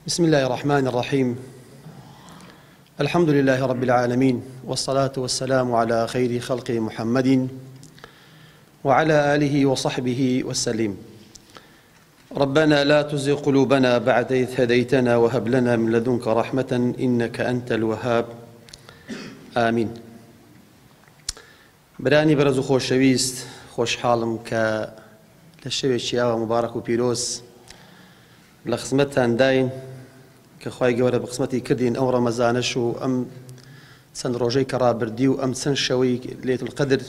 بسم الله الرحمن الرحيم. الحمد لله رب العالمين، والصلاة والسلام على خير خلق محمد وعلى آله وصحبه وسلم. ربنا لا تزغ قلوبنا بعد إذ هديتنا وهب لنا من لدنك رحمة إنك أنت الوهاب. آمين. براني برز خوشويست خوش حالم للشوي الشياوة مبارك وبيروس لخزمتان داين كخواي جورا بقسمتي كردين أو رمضانش وأم سن روجي كرابردي وأم سن شوي ليلة القدر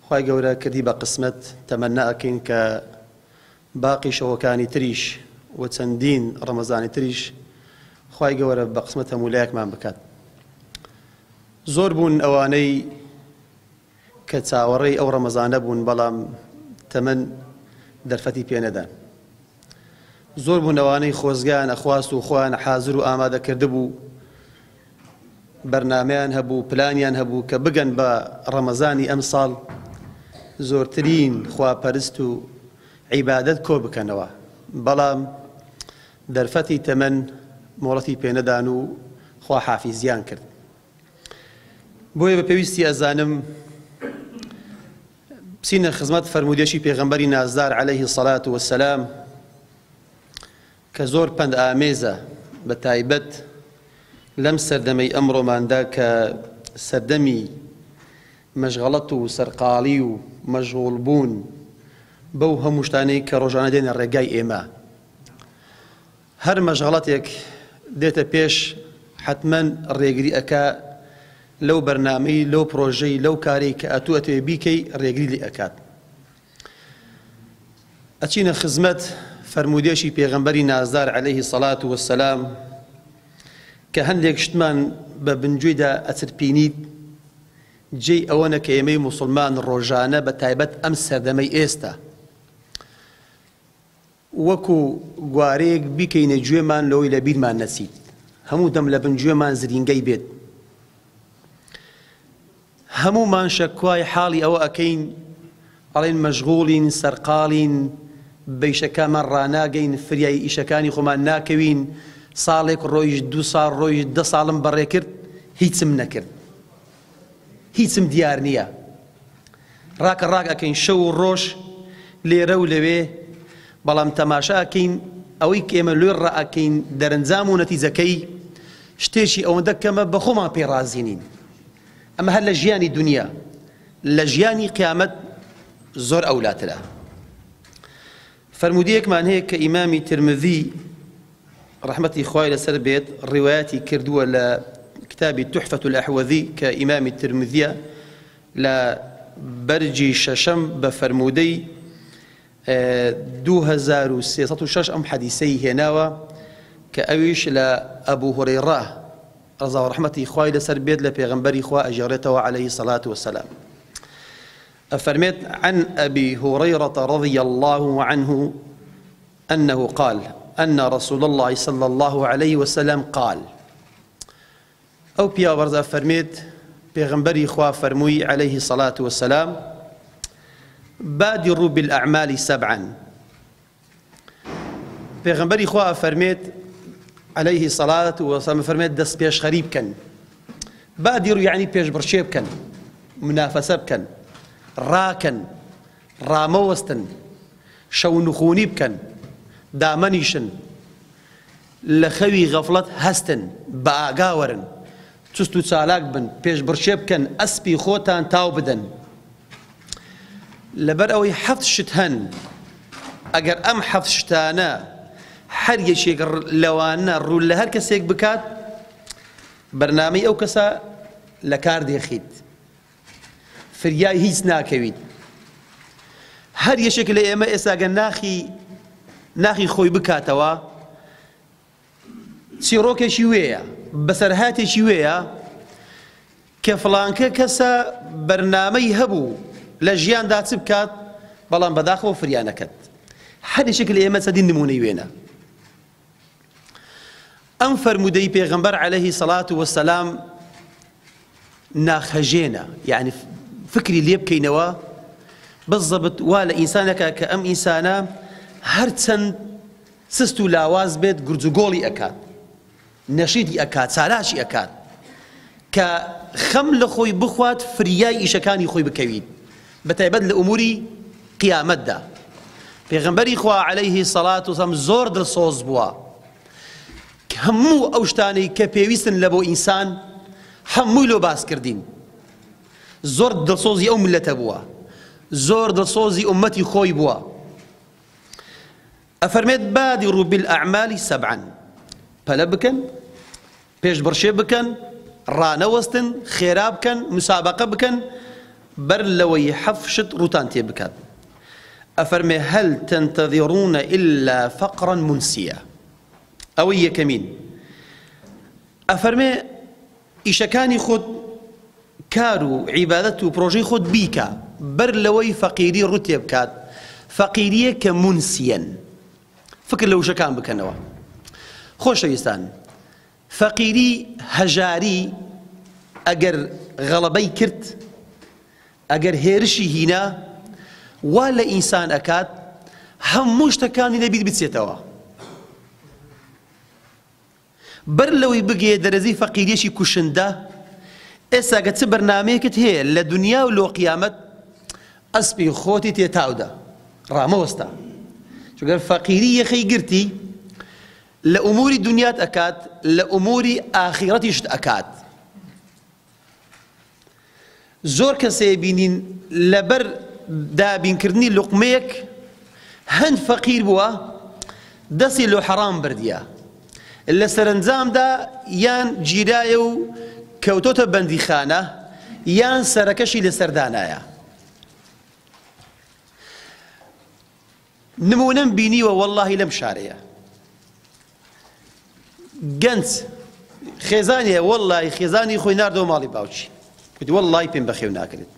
خواي جورا كردي بقسمت تمنى أكين كباقي شوكاني تريش وتسندين رمضاني تريش خواي جورا بقسمتها مولاك ما بكات زور بون أواني كتاوري أو رمضان بون بلام تمن درفتي بيندان زۆر بوو نەوانەی خۆزگان ئەخواست و خۆیان حازر و ئامادە کردبوو بەرنامەیان هەبوو پلانیان هەبوو کە بگەن بە ڕەمەزانی ئەم ساڵ زۆرترین خواپەرست و عیبادەت کۆ بکەنەوە، بەڵام دەرفەتی تەمەن مۆڵەتی پێنەدان و خوا حافیزیان کرد. بۆیە بە پێویستی ئەزانم بچینە خزمەت فەرمودێکی پێغەمبەری نازدار عەلەیهی سەڵات وەسەلام کە زۆر پند ئامێزە بە تایبەت لەم سەردەمەی ئەمڕۆماندا کە سەردەمی مەشغەڵەت و سەرقاڵی و مەشغوڵ بوون بەو هەموو شتانەی کە ڕۆژانە دێنە ڕێگای ئێمە. هەر مەشغەڵەتێک دێتە پێش حتمەن ڕێگری ئەکا لەو بەرنامەی لەو پرۆژەی لەو کارەی کە ئەتوو ئەتوێ بیکەی ڕێگری لێ ئەکات. ئەچینە خزمەت فرمودێکی پێغەمبەری نازدار عەلەیهی سەڵات وەسەلام کە هەندێک شتمان بە بنجوویدا ئەچرپینیت جێی ئەوەنە کە ئێمەی موسڵمان ڕۆژانە بە تایبەت ئەم سەردەمەی ئێستا وەکو گوارەیەک بیکەینە گوێمان لەوەی لە بیرمان نەچیت، هەموو دەم لە بنجوێمان زرینگەی بێت، هەموومان شەکوای حاڵی ئەوە ئەکەین ئەڵێن مەشغوڵین سەرقاڵین بەیشەکانمان ڕاناگەین فریای ئیشەکانی خۆمان ناکەوین، ساڵێک ڕۆیش دو ساڵ ڕۆیش دە ساڵم بەڕێ کرد هیچم نەکرد، هیچم دیار نییە، ڕاکە ڕاک ئەکەین شەو و ڕۆژ لێرە و لەوێ، بەڵام تەماشا ئەکەین ئەوەی کە ئێمە لێ ڕائەکەین دەرەنجام و نەتیجەکەی شتێکی ئەوەندە کەمە بە خۆمان پێڕازی نین. ئەمە هەر لە ژیانی دونیا، لە ژیانی قیامەت زۆر ئەولاترە. فرموديكمان هيك كإمام ترمذي رحمة إخوائي لسر بيت رواياتي كردوة لكتاب تحفة الأحوذي كإمام الترمذي لبرجي ششم بفرمودي 2306 أم حديثي هناوة كأويش لأبو هريرة رضا ورحمة إخوائي لسر بيت لبيغنبري إخوة أجارته عليه الصلاة والسلام. أفرميت عن أبي هريرة رضي الله عنه أنه قال أن رسول الله صلى الله عليه وسلم قال أو بيا برز أفرميت بيغنبري إخوة فرموي عليه الصلاة والسلام بادروا بالأعمال سبعا. بيغنبري إخوة أفرميت عليه الصلاة والسلام فرميت دس بيش خريب كان، بادروا يعني بيش برشيب كان، منافسة كان، راكن راموستن شو نخوني بكن دامنيشن لخوي غفلت هستن باقاورن تستو تسالاك بن بيش برشيب كن أسبي خوتان تاو بدن لبر أوي حفظ شتهن أجر أم حفظ شتانا هر يشيك لوانا رول لهر كسيك بكات برنامج أو كسا لكار ديخيد فریای هیچ ناکەوید، هەر یەشێک لە ئێمە ئێستاگە ناخی خۆی بکاتەوە چیرۆکێکی وێیە بەسەرهاتێکی وێیە کە فڵانکە کەسە بەرنامەی هەبوو لە ژیاندا چ بکات بەڵام بەداخەوە فریانەکەت، هەر یەشێک لە ئێمە چەندین نمونەی وێنە. ئەم فەرمودەی پێغەمبەر عەلەیهی سەڵات وەسەلام ناخەژێنە، یعنی فكري ليه بكينوا بالضبط ولا إنسانك كأم إنسانا هرتسن سست و لاواز بێت گورج و گۆڵی ئەکات نەشیدی ئەکات سالاشی ئەکات کە خەم لە خۆی بخوات فریای ئیشەکانی خۆی بکەویت بەتایبەت لە ئوموری قیامەتدا پێغەمبەری خوا عەلەیهی سەڵات وسەلام زۆر دڵسۆز بووە هەموو ئەو شتانەی کە پێویستن لە بۆ ئینسان هەمووی لۆ باس کردین زۆر دڵسۆزی ئەو ملەتە بووە زۆر دڵسۆزی ئومەتی خۆی بووە ئەفەرمێت بادروا بالأعمال سبعا پەلە بکەن پێشبڕشێ بکەن ڕانەوەستن خێرا بکەن مسابقە بکەن بەر لەوەی حەفت شت ڕووتان تێ بکات ئەفەرمێ هەل تەنتەظیڕونە إلا فەقرا منسیە ئەوەی یەکەمین ئەفەرمێ ئیشەکانی خۆت کار و عیبادەت و پرۆژەی خۆت بیکە بەر لەوەی فەقیری ڕوو تێ بکات فەقیریە کە منسیەن فکر لە وشەکان بکەنەوە خۆشەویستان فەقیری هەژاری ئەگەر غەڵەبەی کرد ئەگەر هێرشی هینا وا لە ئینسان ئەکات هەموو شتەکانی لەبیر بچێتەوە بەر لەوەی بگێ دەرەزەی فەقیریەشی کوشندە ئێستا گە چ بەرنامەیەکت هەیە لە دنیا و لۆ قیامەت ئەسپی خۆتی تێتاودە ڕامەوەستە چونکە فەقیری یەخەی گرتی لە ئوموری دنیات ئەکات لە ئوموری ئاخیرەتیشت ئەکات زۆر کەسێ بینین لەبەر دابینکردنی لوقمەیەک هەند فەقیر بووە دەستی لۆ حەرام بردیە لە سەرنجامدا یان گیرایە و کەوتۆتە بەندیخانە یان سەرەکەشی لەسەردانایە نمونەم بینیوە وەڵڵاهی لەم شارەیە گەنج خێزانیە وەڵڵاهی خێزانی خۆی ناردەوە ماڵی باوکی وتی وەڵڵاهی پێم بەخێو ناکرێت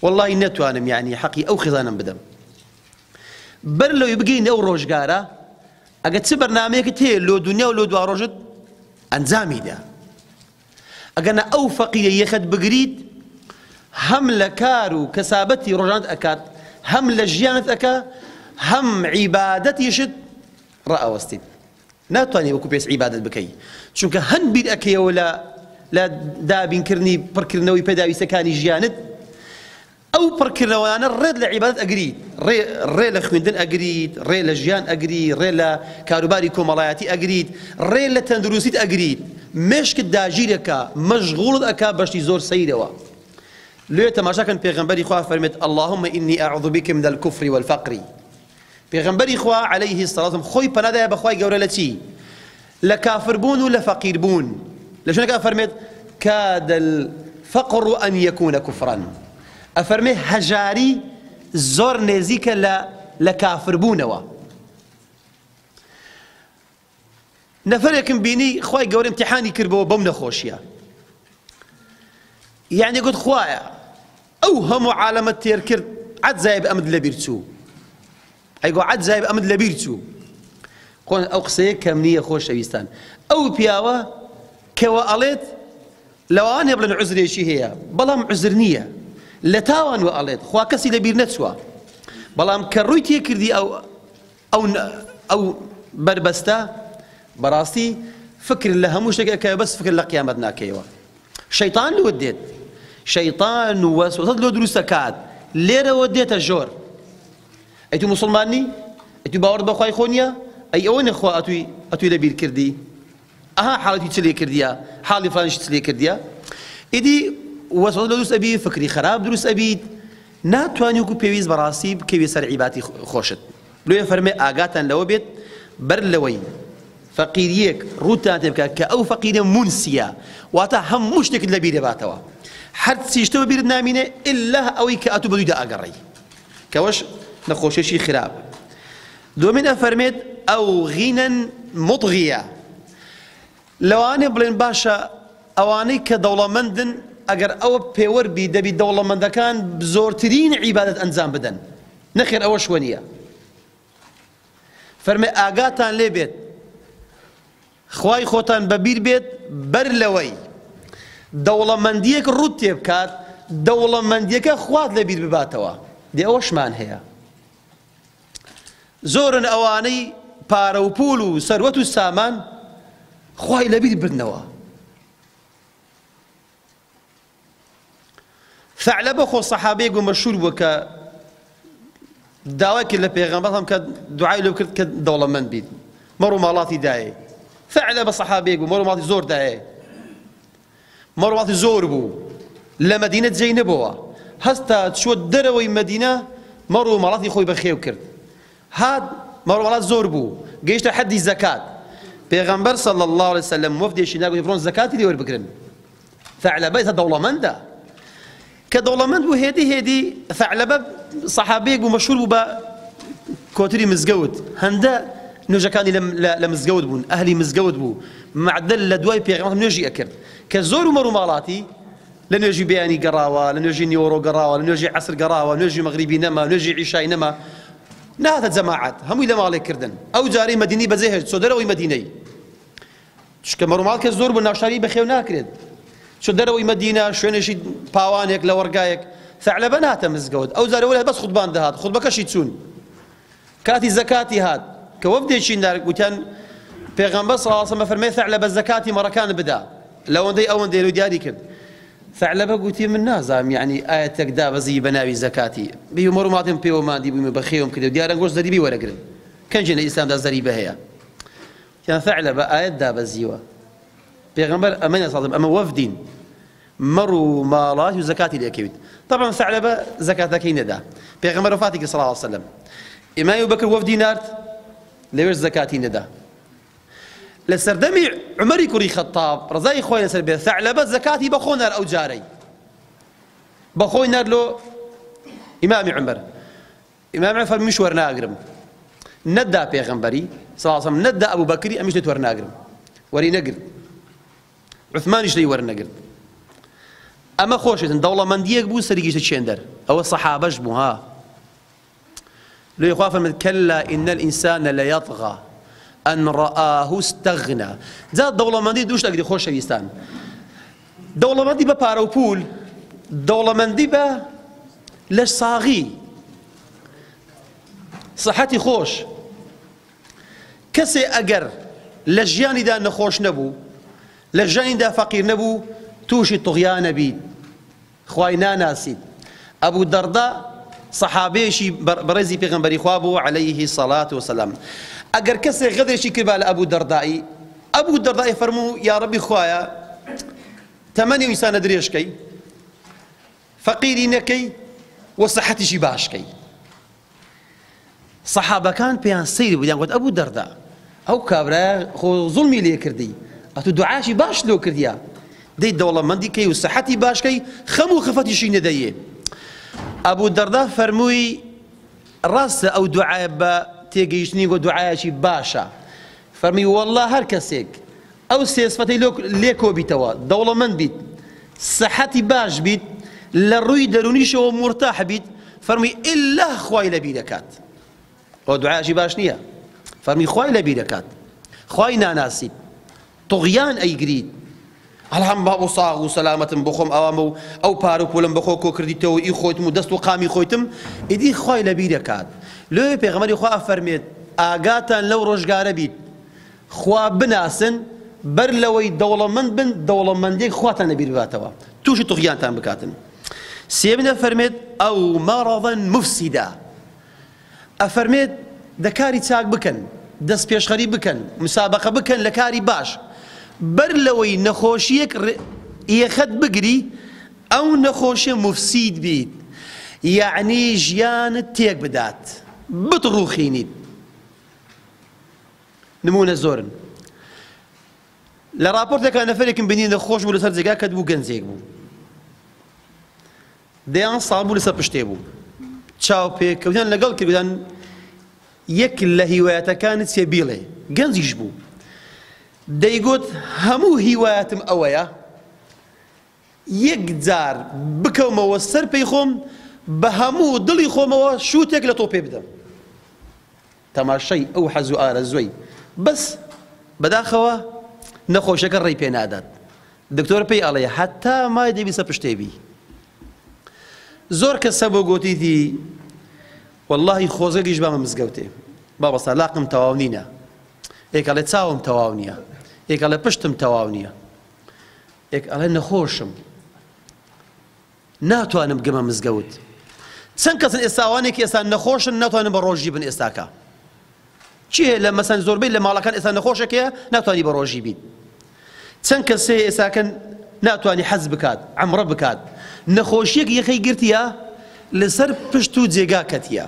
وەڵڵاهی نەتوانم یعنی حەقی ئەو خێزانم بدەم بەر لەوەی بگەین ئەو ڕۆژگارە ئەگە چ بەرنامەیەکت هەیە لۆ دنیا و لۆ دوا ڕۆژت ئەنجامیدا ئەگەنە ئەو فەقیرە یەخت بگریت هەم لە کار و کەسابەتی ڕۆژانت ئەکات هەم لە ژیانت ئەکا هەم عیبادەتیشت ڕائەوەستیت ناتوانێت وەکو پێش عیبادەت بکەی چونکە هەند بیر ئەکەیەوە لە دابینکردنی پڕکردنەوەی پێداویستەکانی ژیانت ئەو پڕکردنەوەیانە ڕێت لە عیبادەت ئەگریت ڕێ لە خوێندن ئەگریت ڕێ لە ژیان ئەگریت ڕێ لە کاروباری کۆمەڵایەتی ئەگریت ڕێ لە تەندروستیت ئەگریت مێشکت داگیرەکە مەشغوڵت ئەکا بەشتی زۆر سەیرەوە لێ تەماشاکەن پێغەمبەری خوا فەرمێت اللهم إني أعوذ بك من الكفر والفقر پێغەمبەری خوا عەلەیهی السەڵام خۆی پەنادایە بەخوای گەورە لە چی لە کافربوون و لە فەقیربوون لە شوێنێکا فەرمێت كاد الفقر أن يكون كفرا ئەفەرمێ هەژاری زۆر نێزیکە لە کافربوونەوە نەفەرێکم بینی خوای گەورە امتحانی کردبەوە بەم نەخۆشیە یعنی گوت خوایە ئەو هەموو عالەمەت تێر کرد عەجزایە بە ئەمت لەبیر چوو ئەیگۆ عەجزایە بە ئەمت لەبیر چوو ئەو قسەیە کەم نییە خۆشەویستان ئەو پیاوە کەوە ئەڵێت لەوانێ بڵێن عوزرێکی هەیە بەڵام عوزر نییە لە تاوان و ئەڵێت خوا کەسی لەبیر نەچووە بەڵام کە ڕووی تێ کردی ئەو بربەستە بەڕاستی فکر لە هەموو شتێکەکە بەس فکر لە قیامەت ناکەیەوە شەیطان لەوە دێت شەیطان و وەسوەسەت لۆ دروست دەکات لێرەوە دێتە ژۆر ئەی تو موسڵمانی ئەی تو باوەڕت بەخوای خۆ نییە ئەی ئەوە نەخوا ئەتوی لەبیر کردی ئەها حاڵەتی چ لێ کردیە حاڵی فلانیش چ لێ کردیە ئیدی وەسوەسە دروست ئەبی فکری خراپ دروست ئەبیت ناتوانی وەکو پێویست بەڕاستی بکەوێ سەر عیباتی خۆشت لێ فەرمێ ئاگاتان لەوە بێت بەر لەوەی فەقیریەک ڕووتان تێ بکات کە ئەو فەقیرە مونسیە واتە هەموو شتێکت لەبیر دەباتەوە هەر چیشتەوە بیرت نامینێ ئللا ئەوەی کە ئەتوو بەدوویدا ئەگەڕێی کەوەش نەخۆشیێکی خراپ دومین ئەفەرمێت ئەو غینەن مطغیە لەوانێ بڵێن باشە ئەوانەی کە دەوڵەمەندن ئەگەر ئەوە پێوەربی دەبی دەوڵەمەندەکان زۆرترین عیبادەت ئەنجام بدەن نەخێر ئەوە شوەنیە فەرمێ ئاگاتان لێ بێت خوای خۆتان بەبیر بێت بەر لەوەی دەوڵەمەندیەک ڕوت تێ بکات دەوڵەمەندیەکە خوات لەبیر بباتەوە دێ ئەوەشمان هەیە زۆرن ئەوانەی پارە و پوول و سەروەت و سامان خوای لەبیر برنەوە. ثعلبە خۆ سەحابەیەک بوو مەشهور بووە کە داوای کرد لە پێغەمبەر کە دوعای لێ کرد کە دەوڵەمەند بیت، مەڕ و ماڵاتی دایێ. ثعلبە سەحابەیەک بوو، مەڕ و ماڵاتی زۆر دایێ، مەڕ و ماڵاتی زۆر بوو، لە مەدینە جێی نەبووە، هەستا چوە دەرەوەی مەدینە مەڕ و ماڵاتی خۆی بەخێو کرد. هات مەڕ و ماڵات زۆر بوو، گەیشتە حەدی زەکات. پێغەمبەر صلی الله علیه وسلم وەفدێکی ناگوتی بڕۆن زەکاتی لێ وەربگرن. ثعلبە ئێستا دەوڵەمەندە، کە دەوڵەمەند بوو هێدی ثعلبە سەحابەیەک بوو مەشهور بوو بە کۆتری مزگەوت، هەندە نوێژەکانی لە مزگەوت بوون، ئەهلی مزگەوت بوو، معدل لە دوای پێغەمبەر نوێژی ئەکرد، کە زۆر و مەڕ و ماڵاتی لە نوێژی بەیانی گەڕاوە، لە نوێژی نیوەڕۆ گەڕاوە، لە نوێژی عەسر گەڕاوە، نوێژی مەغریبی نەما، نوێژی عیشای نەما، نهاتە جەماعەت، هەمووی لە ماڵێ کردن. ئەو جارەی مەدینی بەجێ هێشت چۆ دەرەوەی مەدینەی، چکە مەڕ و ماڵ کە زۆر بوو ناوشاری بەخێو ناکرێت، چۆ دەرەوەی مەدینە شوێنێکی پاوانێک لە وەرگایەک. ثعلبە نهاتە مزگەوت، ئەو جارەوە بەس خوتبان دەهات، خوتبەکەشی چوون. کاتی زەکاتی هات کە وەفدێکی گوتیان پێغەمبەر صلی الله علیه وسلم فەرمێ ثعلبە زەکاتی مەڕەکان بدا، لەوەندەی ئەوەندەی لێ دیاری کرد. ثعلبە گوتی من نازانم یعنی ئاەتێک دابەزی بە ناوی زەکاتی، بێ مەڕ و ماڵێم پێوە مادی بوومە بەخێوم کردێ و دیارە گۆشت زەریبی وەرەگرن، کەنجێ لە ئیسلامدا زەریبە هەیە. یان ثعلبە ئاەت دابەزیوە، پێغەمبەر ئەمەیە ساڵم ئەمە وەفدین، مەڕ و ماڵات و زەکاتی لێکەوێت. طبعا ثعلبە زەکاتەکەی نەدا، پێغەمبەر وفاتی کرد صلی الله علیه وسلم، ئیمامی ئەبوبەکر وەفدی نارد، لەوێش زەکاتی نەدا. لە سەردەمی عومەری کوڕی خەتاب ڕزای خۆی لەسەر بێت، ثعلبە زەکاتی بەخۆ نار ئەو جارەی، بەخۆی نار لۆ ئیمامی عومەر. ئیمامی عومەر فەرمی وەرناگرم، نەدا پێغەمبەری صلی الله علیه وسلم، نەدا ئەبوبەکری، ئەمیش دێت وەرناگرم، وەری نەگرت، عوثمانیش دەی وەرنەگرت. ئەمە خۆشێتن دەوڵەمەندیەک بوو سەری گەیشتە چێندەر، ئەوە سەحابەش بوو ها. لێ خوا فەرمێت کەلا ئین الئینسانە لەیەطغا ئەن ڕەئاه استەغنا. جا دەوڵەمەندی دووش ئەگری خۆشەویستان، دەوڵەمەندی بە پارە و پول، دەوڵەمەندی بە لە ساغی سەحەتی خۆش. کەسێ ئەگەر لە ژیانیدا نەخۆش نەبوو، لە ژیانیدا فەقیر نەبوو، تووشی طغیانە بیت، خوای ناناسیت. ئەبوو دەردا سەحابەیەکی بەڕێزی پێغەمبەری خوا بوو عەلەیه السەڵات وسەلام. ئەگەر کەسێک غەدرێکی کرد لە ئەبوو دەردایی، ئەبوو دەردایی فەرموو یا ڕەبی خوایە تەمەنی ئینسانە درێژکەی، فەقیری نەکەی و سەحەتیشی باشکەی. سەحابەکان پێیان سەیری بوو، دەیانگوت ئەبوو دەردا ئەو کابرایە خۆ زوڵمی لێ کردی، ئەتوو دوعاشی باش لۆ کردیە، دەی دەوڵەمەندی کەی و سەحەتی باشکەی، خەم و خەفەتیشی نەدەیێ. ئەبوو دەردا فەرمووی ڕاستە ئەو دوعایە بە تێگەیشتنی بۆ دوعایەکی باشە. فەرمی وەڵڵا هەر کەسێک ئەو سێ سفەتەی لێ کۆبیتەوە، دەوڵەمەند بیت، سەحەتی باش بیت، لە ڕووی دەرونیشەوە مرتاح بیت، فەرمی ئیلا خوای لەبیر دەکات. ئەو دوعایەکی باش نییە، فەرمی خوای لەبیر دەکات، خوای ناناسیت، طغیان ئەیگریت، هەڵام با بۆ ساغ و سەلامەتم بۆ خۆم ئەوامە و ئەو پارە و پۆلم بەخۆ کۆ کردیتەوە ئی خۆیتم و دەست و قامی خۆیتم، ئیدی خوای لەبیر دەکات. لێ پێغەمبەری خوا فەرمێت ئاگاتان لەو ڕۆژگارە بیت، خوا بناسن بەر لەوەی دەوڵەمەند بن، دەوڵەمەندێک خواتان لەبیر بباتەوە، تووشی طغیانتان بکاتن. سێمینە فەرمێت ئەو مەڕەضەن مفسیدا، ئەفەرمێت دەکاری چاک بکەن، دەست پێشخەری بکەن، مسابقە بکەن لە کاری باش، بەر لەوەی نەخۆشیەک یەخەت بگری، ئەو نەخۆشیە مفسید بیت، یعنی ژیانت تێک بدات، بتڕوخینیت. نمونە زۆرن. لە راپۆرتێکا نەفەرێکم بینی نەخۆش بوو لەسەر جێگا کە بوو گەنجێک بوو، دەیان ساڵ بوو لەسەر پشتێ بوو، چاو پێکەوتیان لەگەڵ کردیان یەک لە هیوایەتەکانت سێبیڵێ، گەنجیش بوو، دەیگوت هەموو هیوایەتم ئەوەیە یەک جار بکەومەوە سەر پێی خۆم، بە هەموو دڵی خۆمەوە شووتێک لە تۆ پێ بدەم، تەماشای ئەو حەز و ئارەزوی، بەس بەداخەوە نەخۆشەکە ڕێی پێ نادات. دکتۆر پێی ئەڵێ حتا مای دەبیسە پشتێبی. زۆر کەسە بۆ گوتیتی وەڵڵاهی خۆزگەیش بامە مزگەوتێ، بابەسا لاقم تەواو نینە، یەک ئەڵێ چاوم تەواو نییە، یەک ئەڵێ پشتم تەواو نییە، یەک ئەڵێ نەخۆشم ناتوانم بگەمە مزگەوت. چەند کەسن ئێستاوانێکی ئێستا نەخۆشن ناتوانن بە ڕۆژی بن ئێستاکە. چی هەیە لە مەسەن زۆربەی لە ماڵەکان ئێستا نەخۆشێکەیە ناتوانی بە ڕۆژی بین. چەند کەسێ ئێستاکەن ناتوانی حەز بکات، عەمرە بکات، نەخۆشیەک یەخەی گرتیە لەسەر پشت و جێگا کەتیە.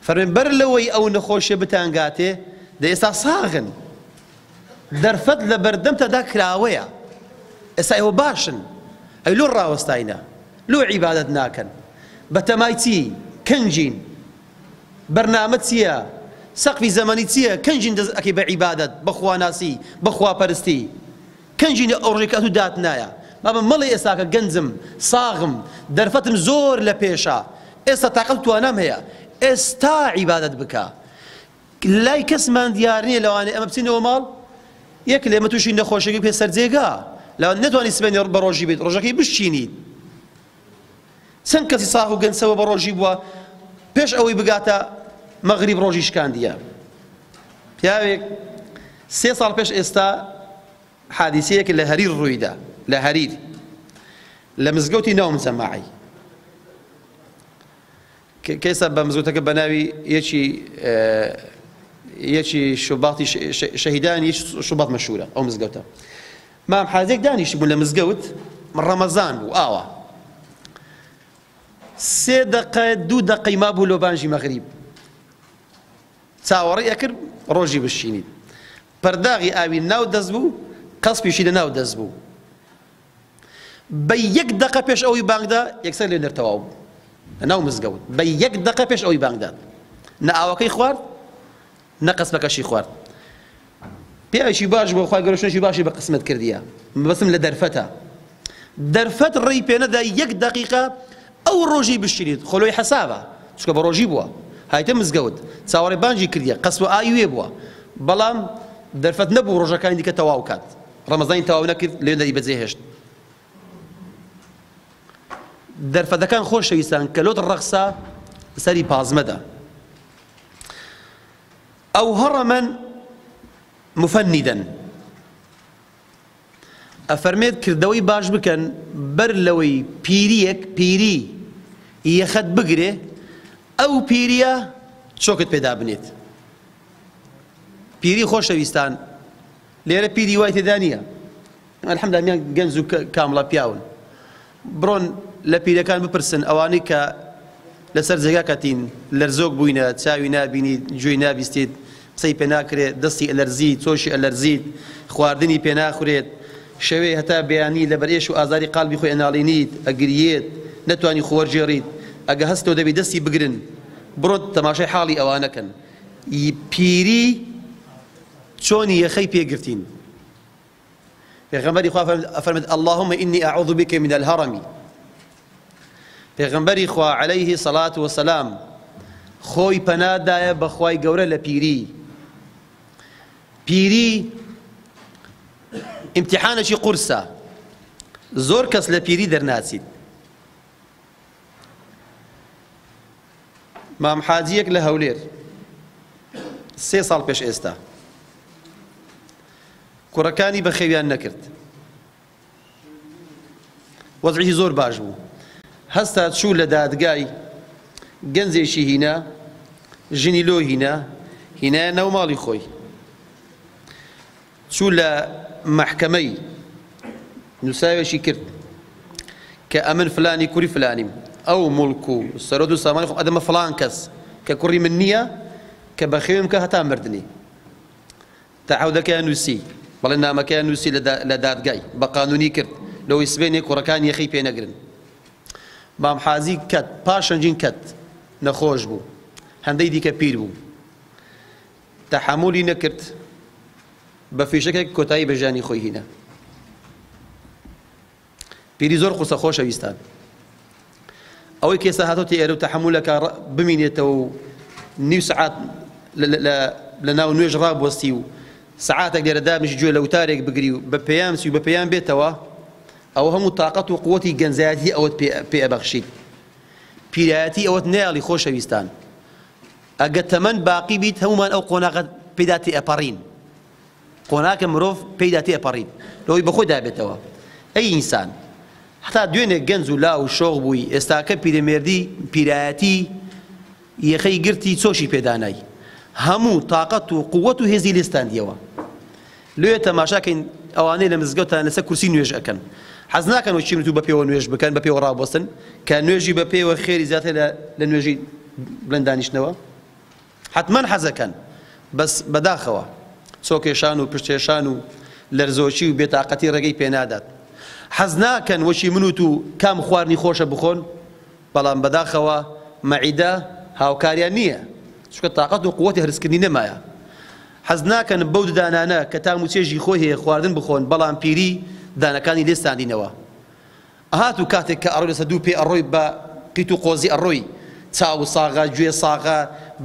فەرمێن بەر لەوەی ئەو نەخۆشیە بتانگاتێ دە ئێستا ساغن، دەرفەت لە بەردەمتەدا کراوەیە، ئێستا ئێوە باشن، ئەی لۆ ڕاوەستاینە، لۆ عیبادەت ناکەن، بەتەمای چی؟ کەنجین، بەرنامە چییە؟ سەقفی زەمانی چییە؟ کەنجین دەست ئەکەی بە عیبادەت، بە خواناسی، بە خواپەرستی، کەنجین ئەوڕێکات و دات نایە. بابە مەڵێ ئێستاکە گەنجم، ساغم، دەرفەتم زۆر لە پێشە، ئێستا تاقەت توانام هەیە، ئێستا عیبادەت بکە. لای کەسمان دیار نییە لەوانەیە ئەمە بچینەوە ماڵ یەک لێمە تووشی نەخۆشیێکی پێ سەرجێگا، لەوان نەتوانی سبێنێ بە ڕۆژی بێت، ڕۆژەکەی بشچینیت. چەند کەسی ساغ و گەنجەوە بە ڕۆژی بووە پێش ئەوەی بگاتە مەغریب ڕۆژی شکاندیە. پیاوێک 3 ساڵ پێش ئێستا حادیسەیەک لە هەریر ڕوویدا، لە هەریر لە مزگەوتی ناو مجەمەعی کەیسا بە مزگەوتەکە بە ناوی یەکی شوباتی شەهیدانی شوبات مەشهورە ئەو مزگەوتە. مام حاجێک دانیشتی بوو لە مزگەوت، ڕەمەزان بوو ئاوا 3 دقە 2 دقەی مابوو لۆ بانجی مەغریب، چاوەڕێی ئەکرد ڕۆژی بشینیت، پەرداغی ئاوی ناو دەست بوو، قەسپیشی لە ناو دەست بوو، بە 1 دقە پێش ئەوەی بانگدا یەکسەر لێ نەرتەواو بوو لە ناو مزگەوت، بە 1 دقە پێش ئەوەی بانگدات، نە ئاوەکەی خوارد نە قەسپەکەشی خوارد. پیاوێکی باش بۆ خوای گەورەشنێکی باشی بە قسمت کردیە، بەسم لە دەرفەتە، دەرفەت ڕێی پێ نەدا 1 دقیقە ئەو ڕۆژی بشینیت، خۆلۆی حەسابە چکە بە ڕۆژی بووە، هایتە مزگەوت چاوەڕێ بانجی کردیە، قەسپ و ئاوی وێ بووە، بەڵام دەرفەت نەبوو ڕۆژەکانی دیکە تەواو کات، ڕەمەزانی تەواو نەکرد لێ دەری بەجێهێشت. دەرفەتەکان خۆشەویستان کە لۆت ڕەخسا سەری پازمەدا. ئەو هەڕەمەن مفەنیدەن، ئەفەرمێت کردەوەی باش بکەن بەر لەوەی پیری یەخەت بگرێ ئەو پیریە چۆکت پێدا بنێت. پیری خۆشەویستان لێرە پیری وای تێدا نییە، ئەلحەمدولیلا گەنج و کامڵە پیاون، بڕۆن لە پیرەکان بپرسن ئەوانەی کە لەسەر جێگا کەتین لەرزۆک بووینە، چاوی نابینیت، گوێی نابیستیت، قسەی پێ ناکرێت، دەستی ئەلەرزیت، چۆشی ئەلەرزیت، خواردنی پێ ناخورێت، شەوێ هەتا بەیانی لەبەر ئێش و ئازاری قالبی خۆی ئەناڵێنیت، ئەگریێت، نەتوانی خۆوەرجێڕیت، ئەگە هەستەوە دەبی دەستی بگرن، بڕۆ تەماشای حاڵی ئەوانەکەن. پیری چۆنی یەخەی پێگرتین. پێغەمبەری خوا ئەفەرمێت اللهم إني أعوذ بك من الهرم. پێغەمبەری خوا عەلەیه سەڵات وەسەلام خۆی پەنادایە بە خوای گەورە لە پیری. پیری امتحانێکی قورسە، زۆر کەس لە پیری دەرناچیت. مام حاجیەک لە هەولێر 3 ساڵ پێش ئێستا کوڕەکانی بە خێویان نەکرد، وەزعی زۆر باش بوو، هەستا چوو لە دادگای، گەنجێکی هینا، ژنی لۆ هینایە ناو ماڵی خۆی، چوو لە محکەمەی نووساوێکی کرد کە ئەمن فلانی کوڕی فلانیم، ئەو مڵک و سەرۆت و سامانی خۆم ئەدەمە فڵان کەس کە کوڕی من نییە کە بە خێوم کە هەتا مردنی. تەعەودەکەیان نووسی، بەڵێ نامەکەیان نووسی لە دادگای بە قانونی کرد لەوەی سبێنێ کوڕەکان یەخەی پێ نەگرن. مام حازی کەت پاشەنجین کەت نەخۆش بوو، هەندەی دیکە پیر بوو، تەحەمولی نەکرد، بە فیشەکێک کۆتایی بە ژیانی خۆی هینە. پیری زۆر قورسە خۆشەویستان، ئەوەی کە ئێستا هاتۆتە ئێرە و تەحەمولەکە بمینێتەوە و نیو سەعات لە ناو نوێژ ڕابوەستی و سەعاتێک لێرە دابنیشی گوێ لە وتارێک بگری و بە پێیان سی و بە پێیان بێتەوە، ئەوە هەموو تااقەت و قووەتی گەنجایەتی ئەوەت پێ ئەبەخشیت. پیرایەتی ئەوەت نەیاڵی خۆشەویستان، ئەگە تەمەن باقی بیت هەمومان ئەو قۆناغە پێدا تێئەپەڕین قۆناکە مرۆڤ پێدا تێئەپەڕین لەوەی بەخۆی دابێتەوە ئەی ئینسان حتا دوێنێ گەنج و لا و شۆخ بووی ئێستاکە پیرەمێردی پیرایەتی یەخەی گرتی چۆشی پێدانای هەموو تااقەت و قووەت و هێزی لێستاندیەوە لێ تەماشاکەین ئەوانەی لە مزگەوتان لەسەر کورسی نوێژ ئەکەن حەز ناکەن و چیمت و بە پێوە نوێژ بکەن بە پێوە ڕابوەستن کە نوێژی بە پێوە خێری زیاتر لە نوێژی بلەند دانیشتنەوە حتمەن حەزەکەن بەس بەداخەوە چۆکێشان و پشتێشان و لەرزۆچی و بێتاقەتی ڕێگەی پێنادات حەز ناکەن وەشی منوت و کام خواردنی خۆشە بخۆن بەڵام بەداخەوە مەعیدە هاوکاریان نییە چونکە تااقەت و قووەتی هەرسکردنی نەمایە حەز ناکەن بەو دانانە کە تام و چێژی خۆی هەیە خواردن بخۆن بەڵام پیری دانەکانی لێستاندینەوە ئەهات و کاتێک کە ئەڕۆی لەسەر دوو پێ ئەڕۆی بە قیت و قۆزی ئەڕۆی چاو ساغا گوێ ساغا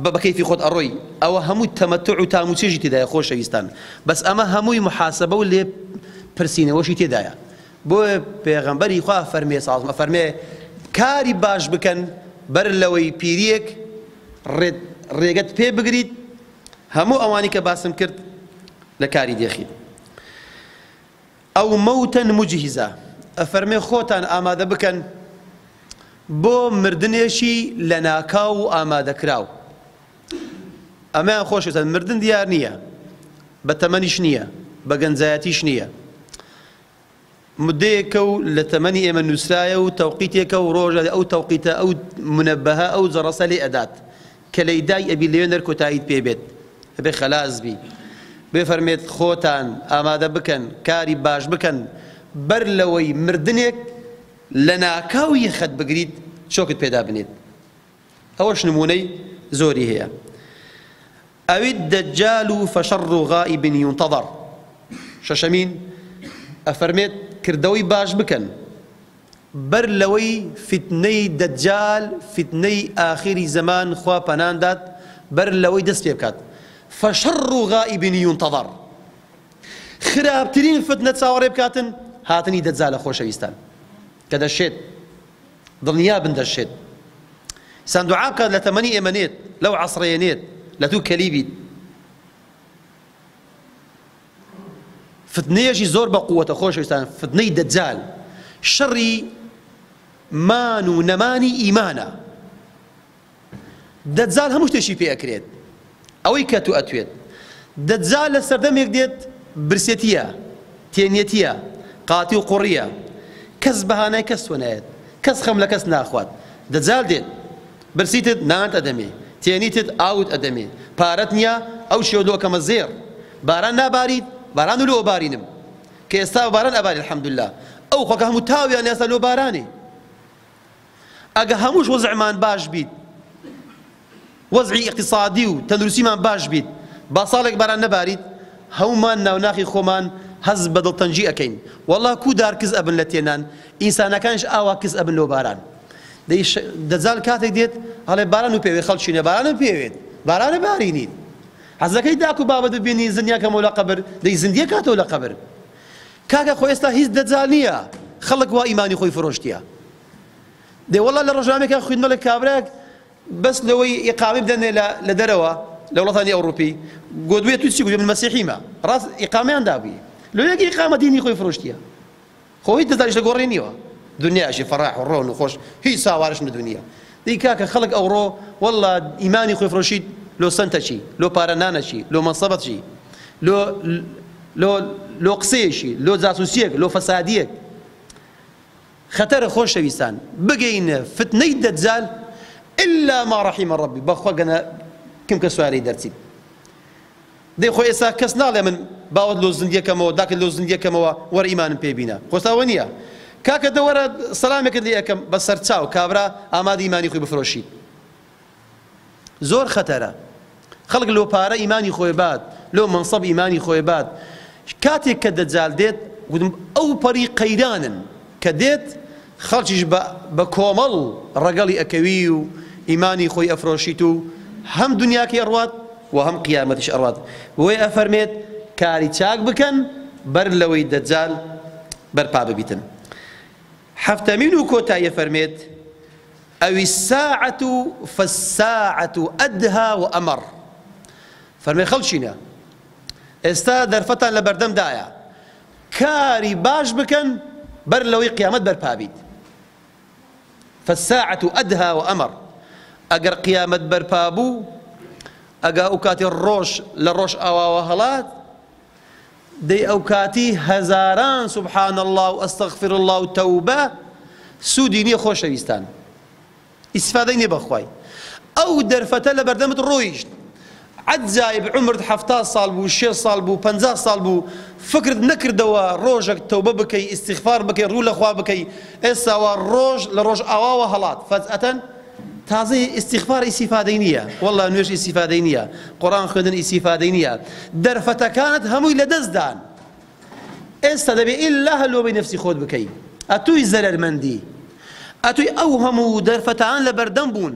بە کەیفی خۆت ئەڕۆی ئەوە هەموو تەمەتع و تام و چێژی تێدایە خۆشەویستان بەس ئەمە هەمووی محاسبە و لێ پرسینەوەشی تێدایە بۆیە پێغەمبەری خوا فەرمێ ساڵمە فەرمێ کاری باش بکەن بەر لەوەی پیرێک ڕێگەت پێ بگریت هەموو ئەوانی کە باسم کرد لە کاری دێخی ئەو مەوتەن مجهیزە ئەفەرمێ خۆتان ئامادە بکەن بۆ مردنێکی لە ناکاو و ئامادەکراو ئەمەیان خۆشتان مردن دیار نییە بە تەمەنیش نییە بە گەنجایەتیش نییە مدەیەکە و لە تەمەنی ئێمە نووسرایە و تەوقیتێکە و ڕۆژە ئەو تەوقیتە ئەو منەبەهە ئەو جەڕەسە لێ ئەدات کە لەیدای ئەبی لەوێ نەرکۆتاییت پێبێت ئەبێ خەلاص بی بێ فەرمێت خۆتان ئامادە بکەن کاری باش بکەن بەر لەوەی مردنێک لە ناکاوی خەت بگریت چۆکت پێدا بنێت ئەوەش نمونەی زۆری هەیە ئەوی دەجال و فەشەڕ و غائب ينتظر شەشەمین ئەفەرمێت کردەوەی باش بکەن بەر لەوەی فتنەی دەجال فتنەی ئاخری زەمان خوا پەناندات بەر لەوەی دەست پێ بکات فەشەڕ و غائب ينتظر خراپترین فتنە چاوەڕێ بکاتن هاتنی دەجالە خۆشەویستان کە دەشێت دڵنیا بن دەشێت سان دوعا بکات لە تەمەنی ئێمە نێت لەو عەسڕەیە نێت لە دوو کەلی بیت فتنەیەشی زۆر بە قووەتە خۆشەویستان فتنەی دەجال شەڕی مان و نەمانی ئیمانە دەجال هەموو شتێکی پێ ئەکرێت ئەوەی کە تو ئەتوێت دەجال لە سەردەمێک دێت برسێتیە تێنیەتیە قاتی و قوڕیە کەس بەهانای کەس وەنایەت کەس خەم لە کەس ناخوات دەجال دێت برسیتت نانت ئەدەمێ تێنیتت ئاوت ئەدەمێ پارەت نییە ئەو شێودۆکەمە زێر باران ناباریت باران و لۆ بارینم کە ئێستا باران ئەباری الحەمدوللا ئەو خۆکە هەموو تاویان ئێستا لۆ بارانێ ئەگە هەمووش وەزعمان باش بیت وەزعی اقتصادی و تەندروستیمان باش بیت با ساڵێک باران نەباریت هەمومان ناوناخی خۆمان هەز بە دڵتەنجی ئەکەین وەڵڵا کو دارکز ئەبن لە تێنان ئینسانەکانش ئاوا کز ئەبن لۆ باران دەجال کاتێک دێت هەڵێ باران و پێوێت خەڵکیینە بارانە پێوێت بارانە بارینیت حەزەکەی داک و بابەت ببینی زنیاکەمەوە لە قەبر دەی زندیە کاتەوە لە قەبر کاکە خۆ ئێستا هیچ دەجال نییە خەڵک وا ئیمانی خۆی فرۆشتیە دێ وەڵڵا لە ڕۆژنامێکە خوێندمە لە کابراک بەس لەوەی ئیقامی بدەنێ لە دەرەوە لە وڵاتانی ئەوروپی گۆدوێ تو چی گوێ من مەسیحیمە ڕاست ئیقامیان دابووی لۆیەکی ئیقامە دینی خۆی فرۆشتیە خۆ هیچ دەجالیش لە گۆڕی نیوە دنیاشی فەڕاح و ڕۆن و خۆش هیچ ساوارش نەدونیە دەی کاکە خەڵک ئەوڕۆ وەڵڵا ئیمانی خۆی فرۆشید لۆ سنتەچی لۆ پارە نانەچی لۆ مەنسەبەتچی لۆ قسەیەشی لۆ جاسوسیەک لۆ فەسادیەک خەتەرە خۆشەویستان بگەینە فتنەی دەجال إلا ما رحم ربي بخوا جنا كم كسواري درتي دي خو إسا كس نالي من باود لو زندية كمو داك لو زندية كمو ور إيمان بيبينا خوستاونيا كاك دورة سلامك اللي أكم بس رتاو كابرا أماد إيماني خوي بفروشي زور خطرة خلق لو بارا إيماني خوي باد لو منصب إيماني خوي باد كاتي كدجال ديت أو بريق قيرانا كديت خەڵکیش بە کۆمەڵ ڕەگەڵی ئەکەوی و ئیمانی خۆی ئەفرۆشیت و هەم دنیاکەی ئەڕوات و هەم قیامەتیش ئەڕوات بۆیە ئەفەرمێت کاری چاک بکەن بەر لەوەی دەجال بەرپا ببیتن حەفتەمین و کۆتایی ئەفەرمێت أو الساعة فالساعة أدهى وأمر. فەرمێ خەڵچینە ئێستا دەرفەتان لە بەردەمدایە کاری باش بکەن بەر لەوەی قیامەت بەرپا بیت. فالساعة أدهى وأمر. ئەگەر قیامەت بەرپا بوو ئەگا ئەو کاتی ڕۆژ لە ڕۆژ ئاواوە هەڵات دەی ئەو کاتی هەزاران سبحان الله و ئەستەغفر الله و تەوبە سوودی نییە خۆشەویستان، ئیسفادەی نییە بەخوای. ئەو دەرفەتە لە بەردەمت ڕۆیشت عەجزای بعمرت 70 ساڵ بوو 6 ساڵ بوو 50 ساڵ بوو فکرت نەکردەوە ڕۆژێک تەوبە بکەی ئیستیغفار بکەی ڕوو لە خوا بکەی ئێستاوە ڕۆژ لە ڕۆژ ئاواوە هەڵات فەجئەتەن تازەی ئیستیغفار ئیسیفادەی نییە، وەڵڵا نوێژ ئیسیفادەی نییە، قورئان خوێندن ئیسیفادەی نییە، دەرفەتەکانت هەمووی لە دەستدان. ئێستا دەبێت ئیلا هەلووەی نەفسی خۆت بکەی، ئەتووی زەرەرمەندی، ئەتووی ئەو هەموو دەرفەتان لە بەردەم بوون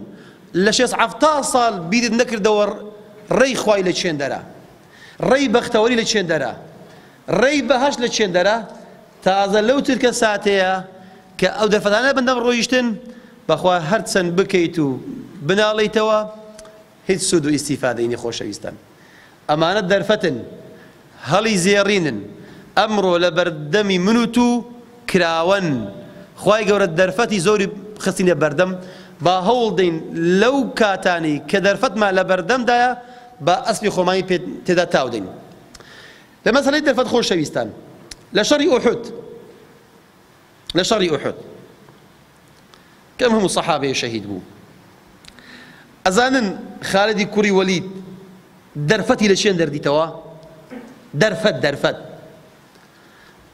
لە 6 ساڵ بیرت نەکردەوە ڕێی خوای لە چێندەرە، ڕێی بەختەوەری لە چێندەرە، ڕێی بەهەشت لە چێندەرە، تازە لەو ترکە ساتەیە کە ئەو دەرفەتانە بەندەم ڕۆیشتن بەخوا هەرچەند بکەیت و بناڵیتەوە هیچ سود و ئیسیفادەی نیە خۆشەویستان. ئەمانە دەرفەتن هەڵی زێڕینن ئەمڕۆ لە بەردەمی من و تو کراوەن. خوای گەورە دەرفەتی زۆری خستینە بەردەم با هەوڵ دەین لەو کاتانی کە دەرفەتمان لە بەردەمدایە با ئەسپی خۆمانی تێدا تاو دەین. لە مەسەلەی دەرفەت خۆشەویستان لە شەڕی ئوحود کەم هەموو سەحابەیە شەهید بوو. ئەزانن خالدی کوڕی وەلید دەرفەتی لە چێن دەردیتەوە؟ دەرفەت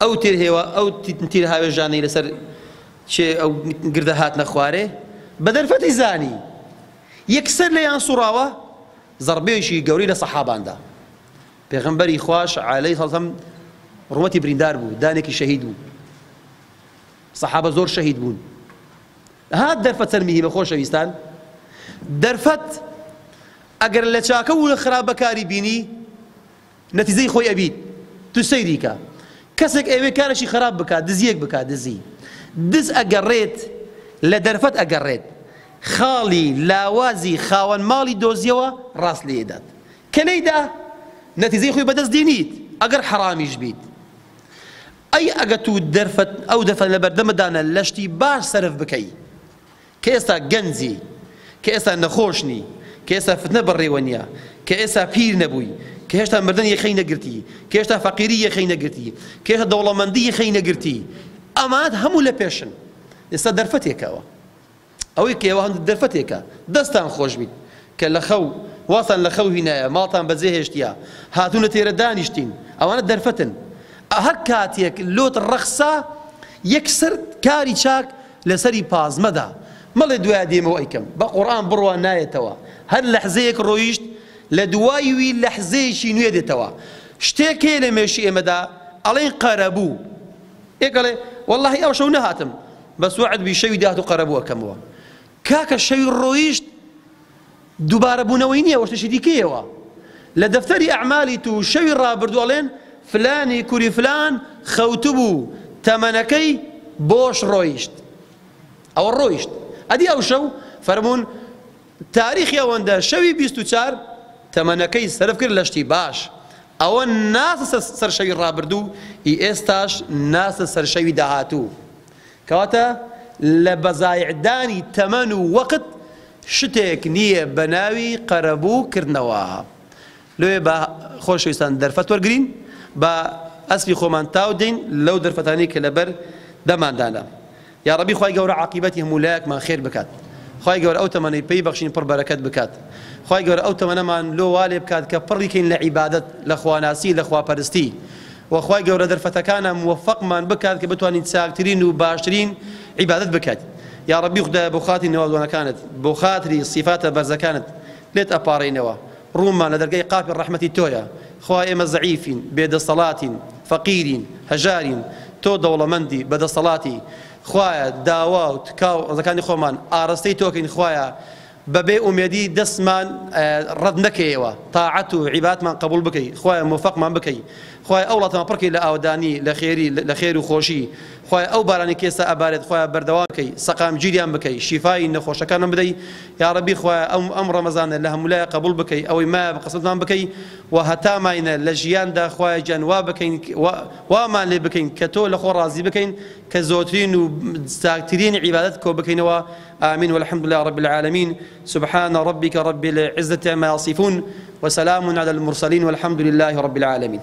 ئەو تێرهێوە ئەو تیر هاوێژانەی لەسەر چێ ئەو گردە هاتنە خوارێ بە دەرفەتی زانی یەکسەر لەیان سوڕاوە زەربەیەکی گەورەی لە سەحاباندا. پێغەمبەری خوش عەلەیهی سەڵام ڕومەتی بریندار بوو، دانێکی شەهید بوو، سەحابە زۆر شەهید بوون. هات دەرفەت سەرمیهی بە خۆشەویستان. دەرفەت ئەگەر لە چاکە و لە خراپەکاری بینی نەتیجەی خۆی ئەبیت. تو سەیری کە کەسێک ئەوێ کارێکی خراپ بکات دزیەک بکات دز ئەگەڕێت لە دەرفەت ئەگەڕێت خاڵی لاوازی خاوەن ماڵی دۆزیەوە ڕاست لێدات کە لێیدا نەتیجەی خۆی بەدەست دێنیت ئەگەر حەرامیش بیت. ئەی ئەگە تو دەرفەت ئەو دەرفەت لە بەردەمەدانە لە شتی باش سەرف بکەی کە ئێستا گەنجی، کە ئێستا نەخۆشنی، کە ئێستا فتنە بەڕێوە نییە، کە ئێستا پیر نەبووی، کە هێشتا مردن یەخەی نەگرتی، کە هێشتا فەقیری یەخەی نەگرتی، کە هێشتا دەوڵەمەندی یەخەی نەگرتی، ئەمانەت هەموو لە پێشن. ئێستا دەرفەتێکەوە ئەوەی کە ئێوە هەندێک دەرفەتێکە دەستان خۆش بیت کە لە خەو واتان لە خەو هینایە ماڵتان بەجێ هێشتیە هاتوونە تێرە دانیشتین ئەوانە دەرفەتن. هەر کاتێک لۆت ڕەخسا یەکسەر کاری چاک لەسەری پازمەدا مەڵێ دوای دێمەوە ئەیکەم بە قورئان بڕوان نایەتەوە هەر لەحزەیەک ڕۆیشت لە دوایوی لەحزەیەکی نوێ دێتەوە. شتێک هەیە لە مێشی ئێمەدا ئەڵێن قەرەبوو، ئێکەڵێ وەڵڵاهی ئەو شەو نەهاتم بەس وعد بی شەوی داهات و قەرەبوو ئەکەمەوە. کاکە شەوی ڕۆیشت دووبارە بوونەوەی نییە، وەشتێکی دیکەیەوە لە دەفتەری ئەعمالی تو شەوی ڕابردوو ئەڵێن فلانی کوری فلان خەوتبوو تەمەنەکەی بۆش ڕۆیشت، ئەوە ڕۆیشت. ئەدی ئەو شەو فەرموون تاریخی ئەوەندە شەوی 24 تەمەنەکەی سەرف کرد لە شتی باش. ئەوە ناسە سەر شەوی ڕابردوو ئی ئێستاش ناسە سەر شەوی داهاتوو. کەواتە لە بەزایعدانی تەمەن و وەقت شتێک نییە بە ناوی قەرەبوو کردنەوە. لێ بە خۆشەویستان دەرفەت وەرگرین بە ئەسپی خۆمان تاو دەین لەو دەرفەتانی کە لەبەر دەماندانە. یا ڕەبی خوای گەورە عاقیبەتی هەموو لایەکمان خێر بکات، خوای گەورە ئەو تەمەنەی پێی بەخشین پڕ بەرەکەت بکات، خوای گەورە ئەو تەمەنەمان لۆ وا لێ بکات کە پڕیکەین لە عیبادەت لە خواناسی لە خواپەرستی، وخوای گەورە دەرفەتەکانە موفقمان بکات کە بتوانین چاکترین و باشترین عیبادەت بکات. یا ڕەبی خودایە بۆ خاتری نێوازوانەکانت بۆ خاتری سیفاتە بەرزەکانت لێت ئەپاڕێنەوە. ڕوومان لە دەرگای قاپی ڕەحمەتی تۆیە. خوای ئێمە زەعیفین، بێدەسەڵاتین، فەقیرین، هەژارین، تۆ دەوڵەمەندی بەدەسەڵاتی. خوایە داوا و تکاو ڕزەکانی خۆمان ئاڕستەی تۆکەین. خوایە بەبێ ئومێدی دەستمان ڕەت نەکەیەوە، تاعەت و عیبادەتمان قبول بکەی. خوایە موفقمان بکەی. خوای ئەوڵاتەمە پڕکی لە ئاودانی لە خێر و خۆشی خوای ئەو بارانی کێستا ئەبارێت خوای بەردەوام بکەی سەقام گیریان بکەی شیفای نەخۆشەکانم بدەی یا ڕەبی خوای ئەم ڕەمەزانە لە هەمولایە قبول بکەی ئەوەی ما بە قەسەتمان بکەی و هەتاماینە لە ژیاندا خوای گیان وا بکەین وامان لێ بکەین کە تۆ لە خۆ ڕازی بکەین کە زۆرترین و چاکترین عیبادەت کۆ بکەینەوە آمين والحمد لله رب العالمين سبحان ربك رب العزة عما يصفون وسلام على المرسلين والحمد لله رب العالمين